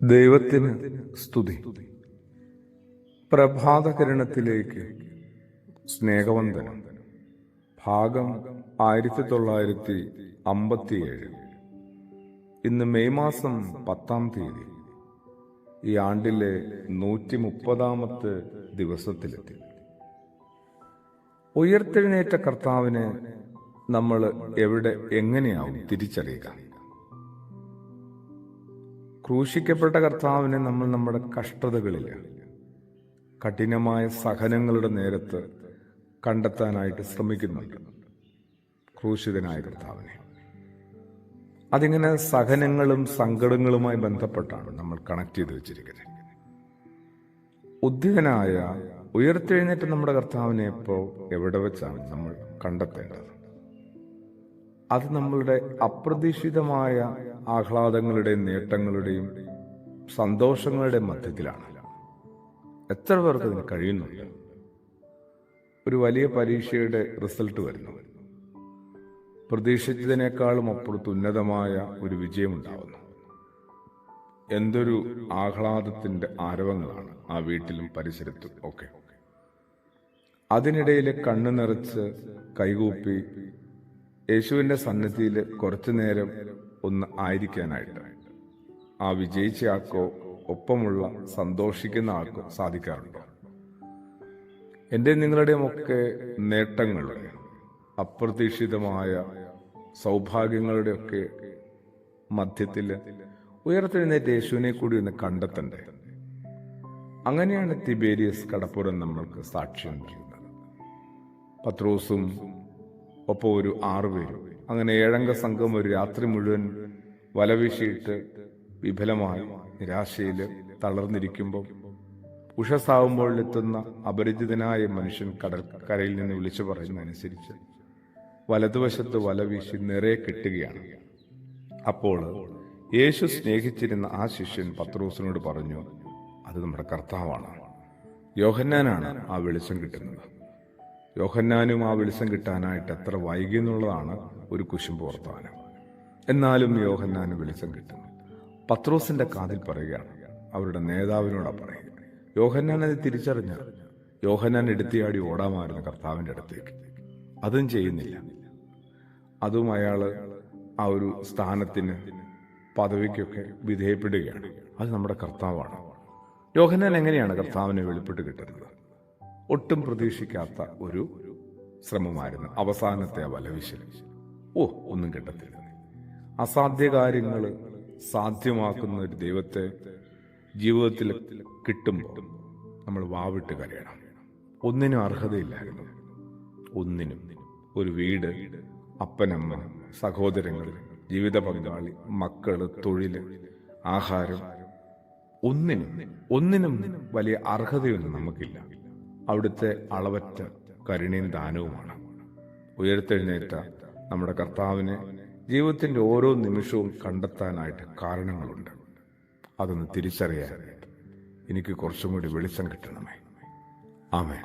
ദൈവത്തിന് സ്തുതി. പ്രഭാതകിരണത്തിലേക്ക് സ്നേഹവന്ദനം. ഭാഗം 1957. ഇന്ന് മെയ് മാസം 10-ാം തീയതി. ഈ ആണ്ടിലെ 130-ാമത്തെ ദിവസത്തിലെത്തി. ഉയർത്തെഴുന്നേറ്റ കർത്താവിനെ നമ്മൾ എങ്ങനെയാവും തിരിച്ചറിയുക? ക്രൂശിക്കപ്പെട്ട കർത്താവിനെ നമ്മൾ നമ്മുടെ കഷ്ടതകളിൽ, കഠിനമായ സഹനങ്ങളുടെ നേരത്ത് കണ്ടെത്താനായിട്ട് ശ്രമിക്കുന്നുണ്ട്. ക്രൂശിതനായ കർത്താവിനെ അതിങ്ങനെ സഹനങ്ങളും സങ്കടങ്ങളുമായി ബന്ധപ്പെട്ടാണ് നമ്മൾ കണക്ട് ചെയ്ത് വെച്ചിരിക്കുന്നത്. ഉദ്ധിതനായ ഉയർത്തെഴുന്നേറ്റ നമ്മുടെ കർത്താവിനെ ഇപ്പോൾ എവിടെ വെച്ചാണ് നമ്മൾ കണ്ടെത്തേണ്ടത്? അത് നമ്മളുടെ അപ്രതീക്ഷിതമായ ആഹ്ലാദങ്ങളുടെയും നേട്ടങ്ങളുടെയും സന്തോഷങ്ങളുടെയും മധ്യത്തിലാണ്. എത്ര പേർക്ക് ഇതിന് കഴിയുന്നുണ്ട്? ഒരു വലിയ പരീക്ഷയുടെ റിസൾട്ട് വരുന്നു, പ്രതീക്ഷിച്ചതിനേക്കാളും അപ്പുറത്ത് ഉന്നതമായ ഒരു വിജയമുണ്ടാവുന്നു. എന്തൊരു ആഹ്ലാദത്തിന്റെ ആരവങ്ങളാണ് ആ വീട്ടിലും പരിസരത്തും ഒക്കെ. അതിനിടയിൽ കണ്ണു നിറച്ച് കൈകൂപ്പി യേശുവിന്റെ സന്നിധിയിൽ കുറച്ചു നേരം ഒന്ന് ആയിരിക്കാനായിട്ട് ആ വിജയിച്ച ആൾക്കോ ഒപ്പമുള്ള സന്തോഷിക്കുന്ന ആൾക്കോ സാധിക്കാറുണ്ടോ? എൻ്റെ നിങ്ങളുടെയും ഒക്കെ നേട്ടങ്ങളുടെ, അപ്രതീക്ഷിതമായ സൗഭാഗ്യങ്ങളുടെ ഒക്കെ മധ്യത്തിൽ ഉയർത്തെഴുന്നേറ്റ യേശുവിനെ കൂടി ഒന്ന് കണ്ടെത്തണ്ടേ? അങ്ങനെയാണ് തിബേരിയസ് കടപ്പുറം നമ്മൾക്ക് സാക്ഷ്യം നൽകുന്നത്. പത്രോസും ഒപ്പം ഒരു 6 പേരും, അങ്ങനെ 7 സംഘം ഒരു രാത്രി മുഴുവൻ വലവീശിയിട്ട് വിഫലമായി നിരാശയിൽ തളർന്നിരിക്കുമ്പോൾ ഉഷസാവുമ്പോൾ എത്തുന്ന അപരിചിതനായ മനുഷ്യൻ കരയിൽ നിന്ന് വിളിച്ചു പറയുന്നതനുസരിച്ച് വലതുവശത്ത് വലവീശി നിറയെ കിട്ടുകയാണ്. അപ്പോൾ യേശു സ്നേഹിച്ചിരുന്ന ആ ശിഷ്യൻ പത്രോസിനോട് പറഞ്ഞു, അത് നമ്മുടെ കർത്താവാണ്. യോഹന്നാനാണ് ആ വെളിച്ചം കിട്ടുന്നത്. യോഹന്നാനും ആ വെളിച്ചം കിട്ടാനായിട്ട് എത്ര വൈകി എന്നുള്ളതാണ് ഒരു കുശുമ്പ് വർത്തമാനം. എന്നാലും യോഹന്നാന് വെളിച്ചം കിട്ടുന്നു. പത്രോസിന്റെ കാതിൽ പറയുകയാണ്, അവരുടെ നേതാവിനോടാ പറയുക. യോഹന്നാൻ അത് തിരിച്ചറിഞ്ഞ യോഹന്നാൻ എടുത്തിയാടി ഓടാമായിരുന്നു കർത്താവിന്റെ അടുത്തേക്ക്. അതും ചെയ്യുന്നില്ല. അതും അയാള് ആ ഒരു സ്ഥാനത്തിന്, പദവിക്കൊക്കെ വിധേയപ്പെടുകയാണ്. അത് നമ്മുടെ കർത്താവാണ്. യോഹന്നാൻ എങ്ങനെയാണ് കർത്താവിനെ വെളിപ്പെട്ട് കിട്ടുന്നത്? ഒട്ടും പ്രതീക്ഷിക്കാത്ത ഒരു ശ്രമമായിരുന്നു അവസാനത്തെ വലവിശൽ. ഒന്നും കിട്ടത്തില്ല. അസാധ്യ കാര്യങ്ങൾ സാധ്യമാക്കുന്ന ഒരു ദൈവത്തെ ജീവിതത്തിൽ കിട്ടുമ്പോൾ നമ്മൾ വാവിട്ട് കരയണം. ഒന്നിനും അർഹതയില്ലായിരുന്നു. ഒന്നിനും. ഒരു വീട്, അപ്പനമ്മ, സഹോദരങ്ങൾ, ജീവിത പങ്കാളി, മക്കള്, തൊഴില്, ആഹാരം, ഒന്നിനും വലിയ അർഹതയൊന്നും നമുക്കില്ല. അവിടുത്തെ അളവറ്റ കരുണയും ദാനവുമാണ്. ഉയർത്തെഴുന്നേറ്റ നമ്മുടെ കർത്താവിനെ ജീവിതത്തിന്റെ ഓരോ നിമിഷവും കണ്ടെത്താനായിട്ട് കാരണങ്ങളുണ്ട്. അതൊന്ന് തിരിച്ചറിയാൻ എനിക്ക് കുറച്ചും കൂടി വെളിച്ചം കിട്ടണമേ. ആമേൻ.